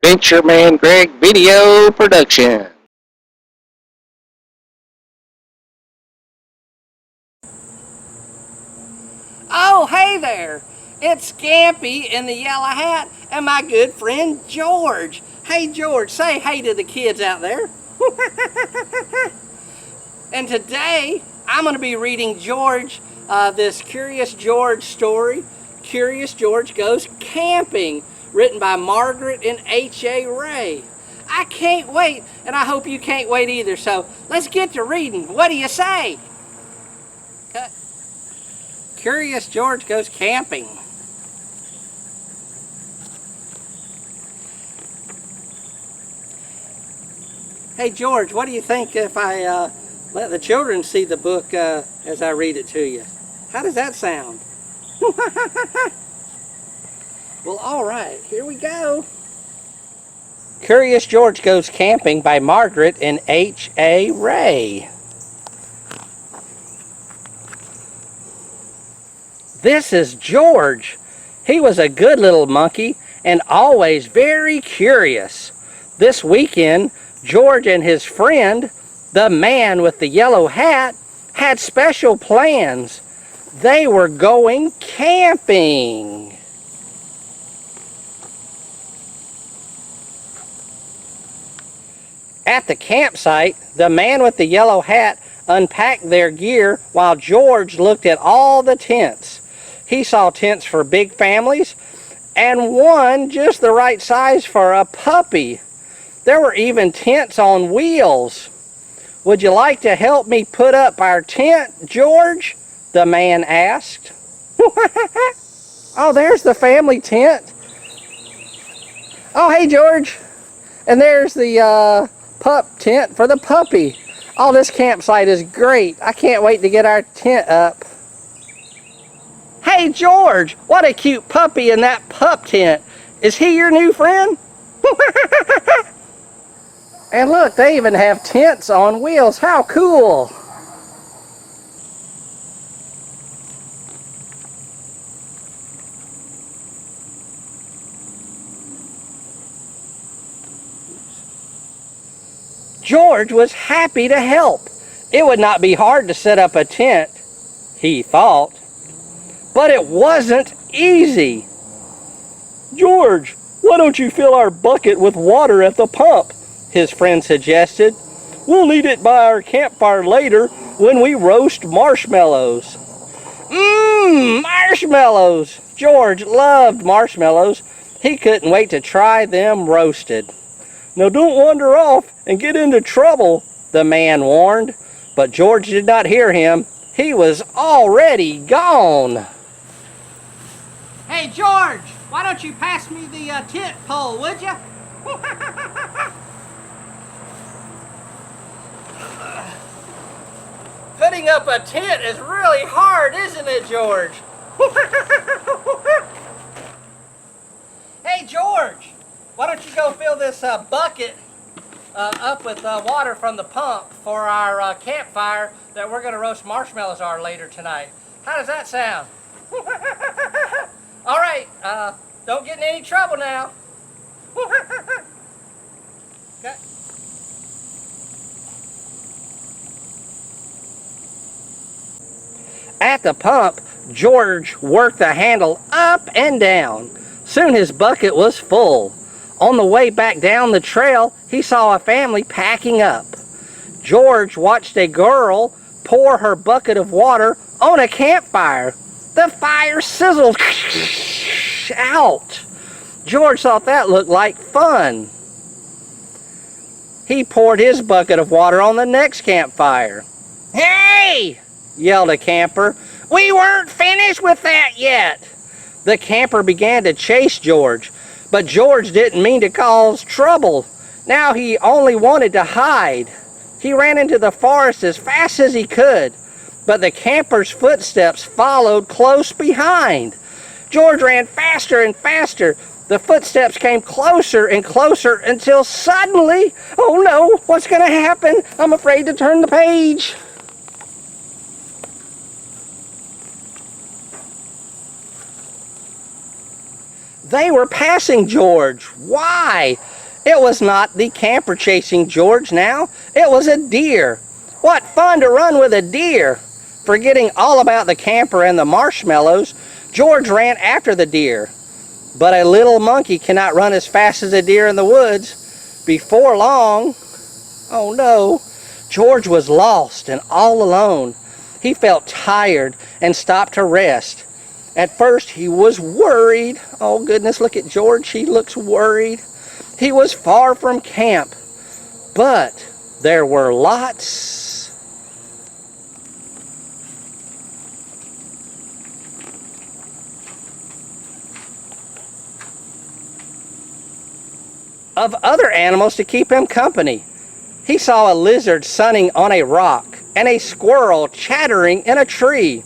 Adventure Man Greg video production. Oh, hey there! It's Gampy in the yellow hat and my good friend George. Hey, George, say hey to the kids out there. And today, I'm going to be reading George, this Curious George story, Curious George Goes Camping, written by Margret and H.A. I can't wait, and I hope you can't wait either, so let's get to reading. What do you say? Cut. Curious George Goes Camping. Hey, George, what do you think if I let the children see the book as I read it to you? How does that sound? Well, all right, here we go. Curious George Goes Camping by Margret and H.A. This is George. He was a good little monkey and always very curious. This weekend, George and his friend, the man with the yellow hat, had special plans. They were going camping. At the campsite, the man with the yellow hat unpacked their gear while George looked at all the tents. He saw tents for big families and one just the right size for a puppy. There were even tents on wheels. Would you like to help me put up our tent, George? The man asked. Oh, there's the family tent. Oh, hey, George. And there's the pup tent for the puppy. Oh, this campsite is great. I can't wait to get our tent up. Hey, George, what a cute puppy in that pup tent. Is he your new friend? And look, they even have tents on wheels. How cool! George was happy to help. It would not be hard to set up a tent, he thought. But it wasn't easy. George, why don't you fill our bucket with water at the pump? His friend suggested. We'll need it by our campfire later when we roast marshmallows. Marshmallows! George loved marshmallows. He couldn't wait to try them roasted. Now don't wander off and get into trouble, the man warned. But George did not hear him. He was already gone. Hey, George, why don't you pass me the tent pole, would you? Putting up a tent is really hard, isn't it, George? Hey, George, why don't you go fill this bucket up with water from the pump for our campfire that we're going to roast marshmallows on later tonight. How does that sound? All right, don't get in any trouble now. Okay. At the pump, George worked the handle up and down. Soon his bucket was full. On the way back down the trail, he saw a family packing up. George watched a girl pour her bucket of water on a campfire. The fire sizzled out. George thought that looked like fun. He poured his bucket of water on the next campfire. Hey! Yelled a camper. We weren't finished with that yet. The camper began to chase George, but George didn't mean to cause trouble. Now he only wanted to hide. He ran into the forest as fast as he could, but the camper's footsteps followed close behind. George ran faster and faster. The footsteps came closer and closer until suddenly, oh no, what's going to happen? I'm afraid to turn the page. They were passing George. Why? It was not the camper chasing George now. It was a deer. What fun to run with a deer! Forgetting all about the camper and the marshmallows, George ran after the deer. But a little monkey cannot run as fast as a deer in the woods. Before long, oh no, George was lost and all alone. He felt tired and stopped to rest. At first he was worried. Oh goodness, look at George, he looks worried. He was far from camp, but there were lots of other animals to keep him company. He saw a lizard sunning on a rock and a squirrel chattering in a tree.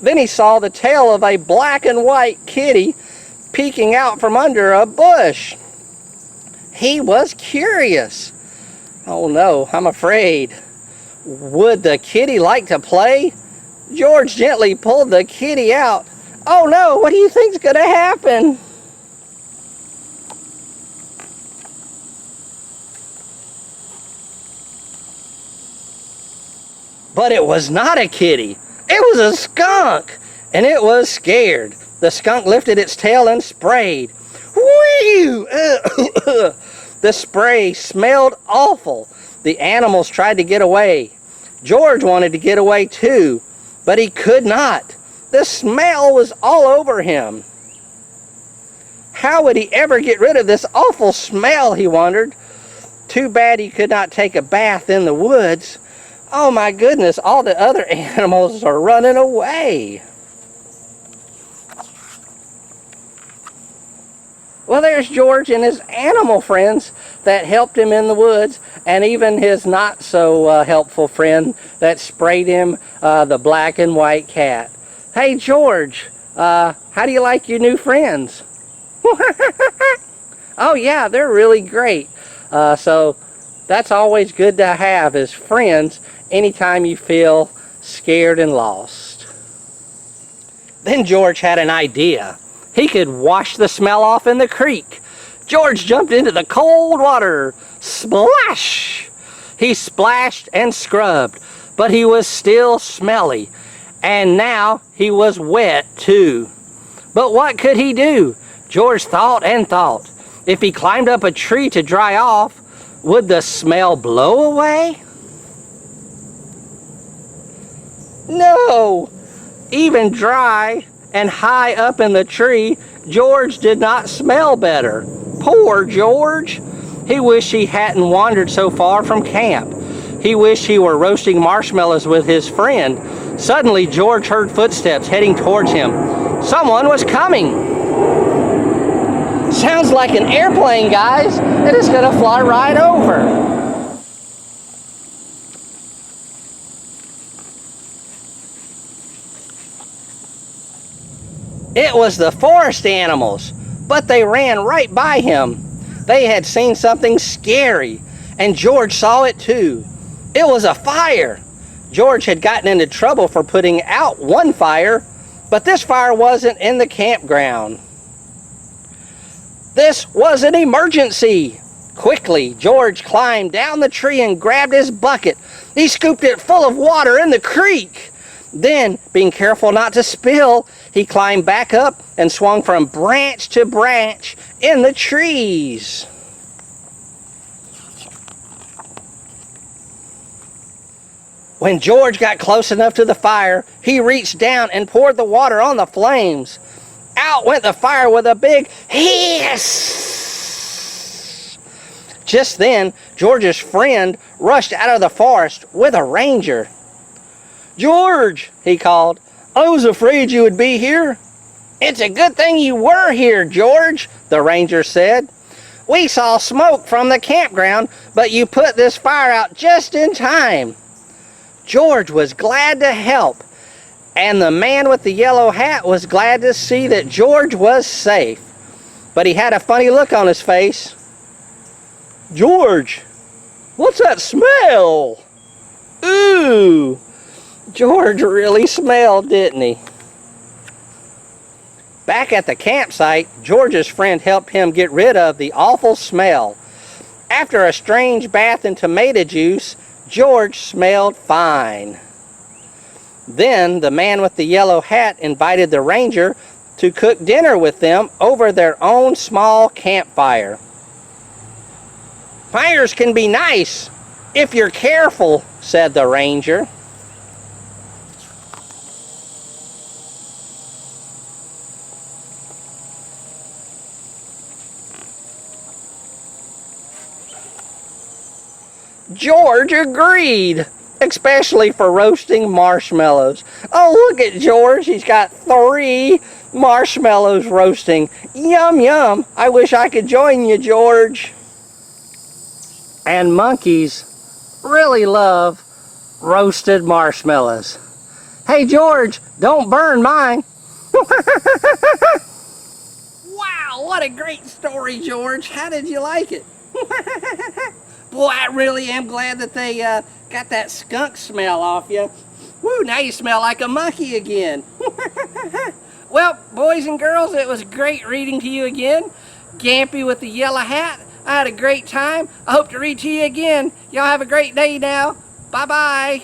Then he saw the tail of a black and white kitty peeking out from under a bush. He was curious. Oh no, I'm afraid. Would the kitty like to play? George gently pulled the kitty out. Oh no, what do you think's gonna happen? But it was not a kitty. It was a skunk, and it was scared. The skunk lifted its tail and sprayed. Whee! The spray smelled awful. The animals tried to get away. George wanted to get away too, but he could not. The smell was all over him. How would he ever get rid of this awful smell, he wondered. Too bad he could not take a bath in the woods. Oh my goodness, all the other animals are running away. Well, there's George and his animal friends that helped him in the woods, and even his not so helpful friend that sprayed him, the black and white cat. Hey George, how do you like your new friends? Oh yeah, they're really great. So that's always good to have as friends anytime you feel scared and lost. Then George had an idea. He could wash the smell off in the creek. George jumped into the cold water. Splash! He splashed and scrubbed, but he was still smelly. And now he was wet too. But what could he do? George thought and thought. If he climbed up a tree to dry off, would the smell blow away? No! Even dry and high up in the tree, George did not smell better. Poor George! He wished he hadn't wandered so far from camp. He wished he were roasting marshmallows with his friend. Suddenly, George heard footsteps heading towards him. Someone was coming. Sounds like an airplane, guys. It is going to fly right over. It was the forest animals, but they ran right by him. They had seen something scary, and George saw it too. It was a fire. George had gotten into trouble for putting out one fire, but this fire wasn't in the campground. This was an emergency. Quickly, George climbed down the tree and grabbed his bucket. He scooped it full of water in the creek. Then, being careful not to spill, he climbed back up and swung from branch to branch in the trees. When George got close enough to the fire, he reached down and poured the water on the flames. Out went the fire with a big hiss. Just then, George's friend rushed out of the forest with a ranger. "George," he called, "I was afraid you would be here." "It's a good thing you were here, George," the ranger said. "We saw smoke from the campground, but you put this fire out just in time." George was glad to help, and the man with the yellow hat was glad to see that George was safe. But he had a funny look on his face. "George, what's that smell?" "Ooh." George really smelled, didn't he? Back at the campsite, George's friend helped him get rid of the awful smell. After a strange bath in tomato juice, George smelled fine. Then the man with the yellow hat invited the ranger to cook dinner with them over their own small campfire. "Fires can be nice if you're careful," said the ranger. George agreed, especially for roasting marshmallows. Oh, look at George. He's got 3 marshmallows roasting. Yum, yum. I wish I could join you, George. And monkeys really love roasted marshmallows. Hey, George, don't burn mine. Wow, what a great story, George. How did you like it? Boy, I really am glad that they got that skunk smell off you. Woo, now you smell like a monkey again. Well, boys and girls, it was great reading to you again. Gampy with the yellow hat. I had a great time. I hope to read to you again. Y'all have a great day now. Bye-bye.